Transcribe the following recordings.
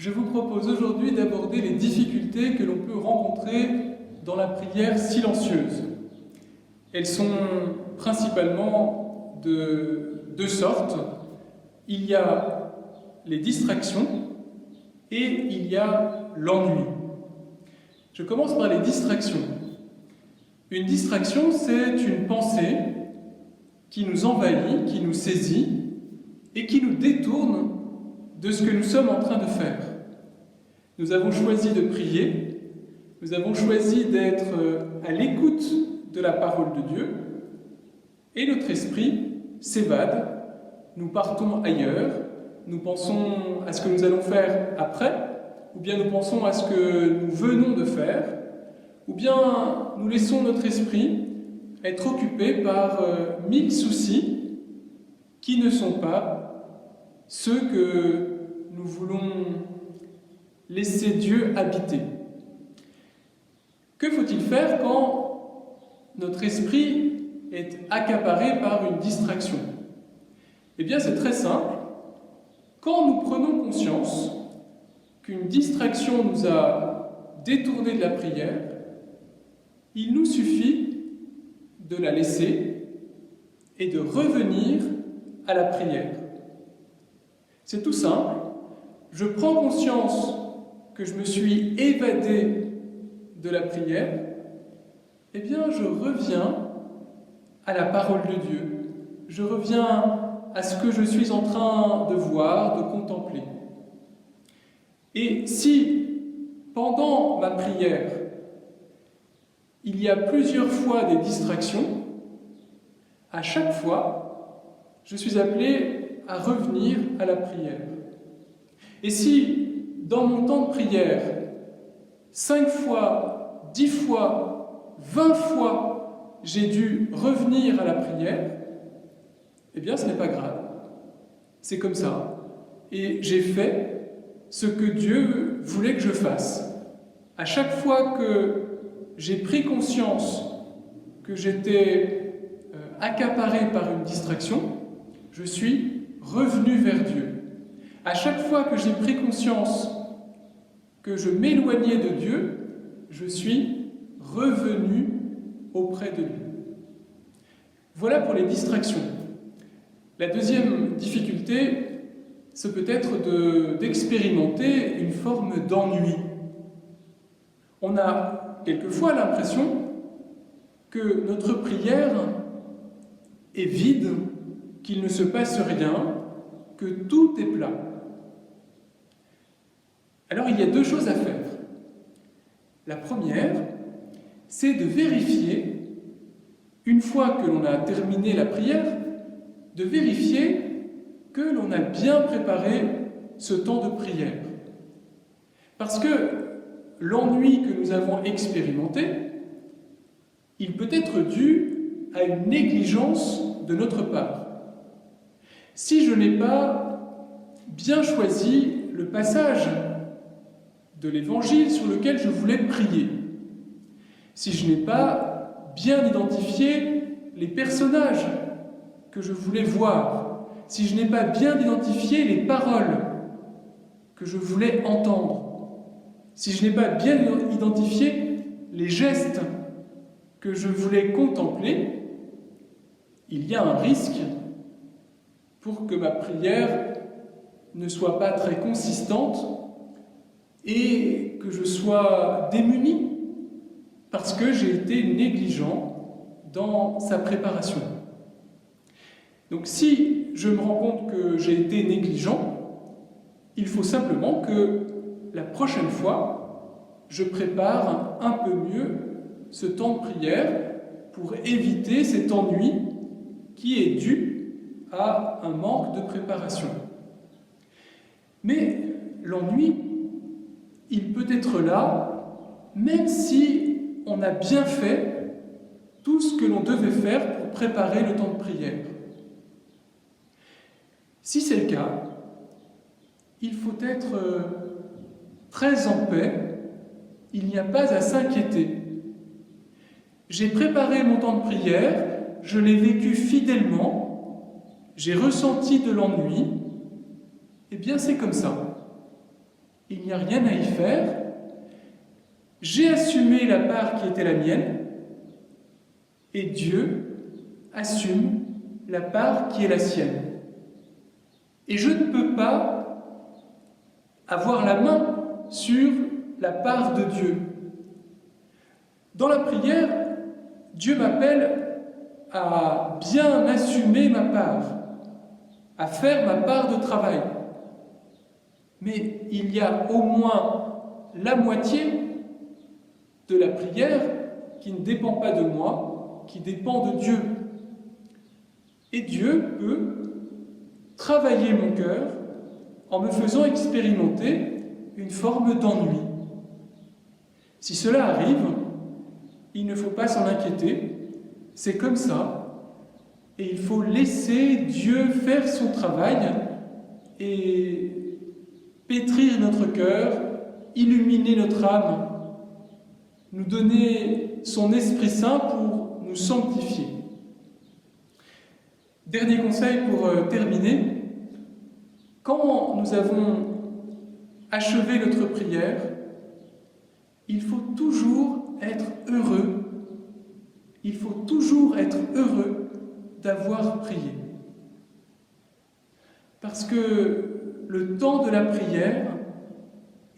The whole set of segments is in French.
Je vous propose aujourd'hui d'aborder les difficultés que l'on peut rencontrer dans la prière silencieuse. Elles sont principalement de deux sortes. Il y a les distractions et il y a l'ennui. Je commence par les distractions. Une distraction, c'est une pensée qui nous envahit, qui nous saisit et qui nous détourne de ce que nous sommes en train de faire. Nous avons choisi de prier, nous avons choisi d'être à l'écoute de la parole de Dieu, et notre esprit s'évade, nous partons ailleurs, nous pensons à ce que nous allons faire après, ou bien nous pensons à ce que nous venons de faire, ou bien nous laissons notre esprit être occupé par 1000 soucis qui ne sont pas ceux que nous voulons laisser Dieu habiter. Que faut-il faire quand notre esprit est accaparé par une distraction? Eh bien, c'est très simple. Quand nous prenons conscience qu'une distraction nous a détournés de la prière, il nous suffit de la laisser et de revenir à la prière. C'est tout simple. Je prends conscience que je me suis évadé de la prière, eh bien je reviens à la parole de Dieu. Je reviens à ce que je suis en train de voir, de contempler. Et si, pendant ma prière, il y a plusieurs fois des distractions, à chaque fois, je suis appelé à revenir à la prière. Et si, dans mon temps de prière, 5 fois, 10 fois, 20 fois, j'ai dû revenir à la prière, eh bien, ce n'est pas grave. C'est comme ça. Et j'ai fait ce que Dieu voulait que je fasse. À chaque fois que j'ai pris conscience que j'étais accaparé par une distraction, je suis revenu vers Dieu. À chaque fois que j'ai pris conscience que je m'éloignais de Dieu, je suis revenu auprès de lui. Voilà pour les distractions. La deuxième difficulté, c'est peut-être d'expérimenter une forme d'ennui. On a quelquefois l'impression que notre prière est vide, qu'il ne se passe rien, que tout est plat. Alors il y a deux choses à faire. La première, c'est de vérifier, une fois que l'on a terminé la prière, de vérifier que l'on a bien préparé ce temps de prière. Parce que l'ennui que nous avons expérimenté, il peut être dû à une négligence de notre part. Si je n'ai pas bien choisi le passage de l'Évangile sur lequel je voulais prier, si je n'ai pas bien identifié les personnages que je voulais voir, si je n'ai pas bien identifié les paroles que je voulais entendre, si je n'ai pas bien identifié les gestes que je voulais contempler, il y a un risque pour que ma prière ne soit pas très consistante et que je sois démuni parce que j'ai été négligent dans sa préparation. Donc si je me rends compte que j'ai été négligent, il faut simplement que la prochaine fois, je prépare un peu mieux ce temps de prière pour éviter cet ennui qui est dû à un manque de préparation. Mais l'ennui, il peut être là, même si on a bien fait tout ce que l'on devait faire pour préparer le temps de prière. Si c'est le cas, il faut être très en paix, il n'y a pas à s'inquiéter. J'ai préparé mon temps de prière, je l'ai vécu fidèlement, j'ai ressenti de l'ennui, eh bien c'est comme ça. il n'y a rien à y faire. J'ai assumé la part qui était la mienne, et Dieu assume la part qui est la sienne. Et je ne peux pas avoir la main sur la part de Dieu. Dans la prière, Dieu m'appelle à bien assumer ma part, à faire ma part de travail. Mais il y a au moins la moitié de la prière qui ne dépend pas de moi, qui dépend de Dieu. Et Dieu peut travailler mon cœur en me faisant expérimenter une forme d'ennui. Si cela arrive, il ne faut pas s'en inquiéter, c'est comme ça, et il faut laisser Dieu faire son travail et pétrir notre cœur, illuminer notre âme, nous donner son Esprit Saint pour nous sanctifier. Dernier conseil pour terminer, quand nous avons achevé notre prière, il faut toujours être heureux. Il faut toujours être heureux d'avoir prié. Parce que le temps de la prière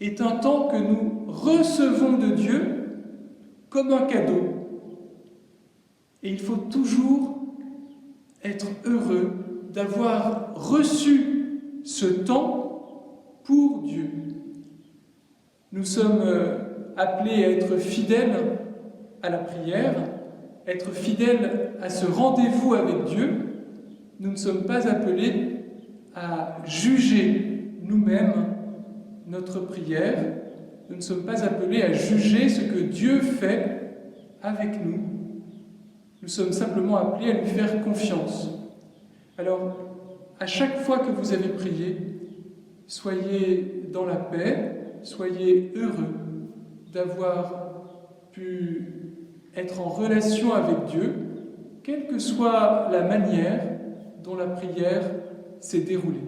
est un temps que nous recevons de Dieu comme un cadeau. Et il faut toujours être heureux d'avoir reçu ce temps pour Dieu. Nous sommes appelés à être fidèles à la prière, être fidèles à ce rendez-vous avec Dieu. Nous ne sommes pas appelés à juger nous-mêmes notre prière. Nous ne sommes pas appelés à juger ce que Dieu fait avec nous. Nous sommes simplement appelés à lui faire confiance. Alors, à chaque fois que vous avez prié, soyez dans la paix, soyez heureux d'avoir pu être en relation avec Dieu, quelle que soit la manière dont la prière s'est déroulée.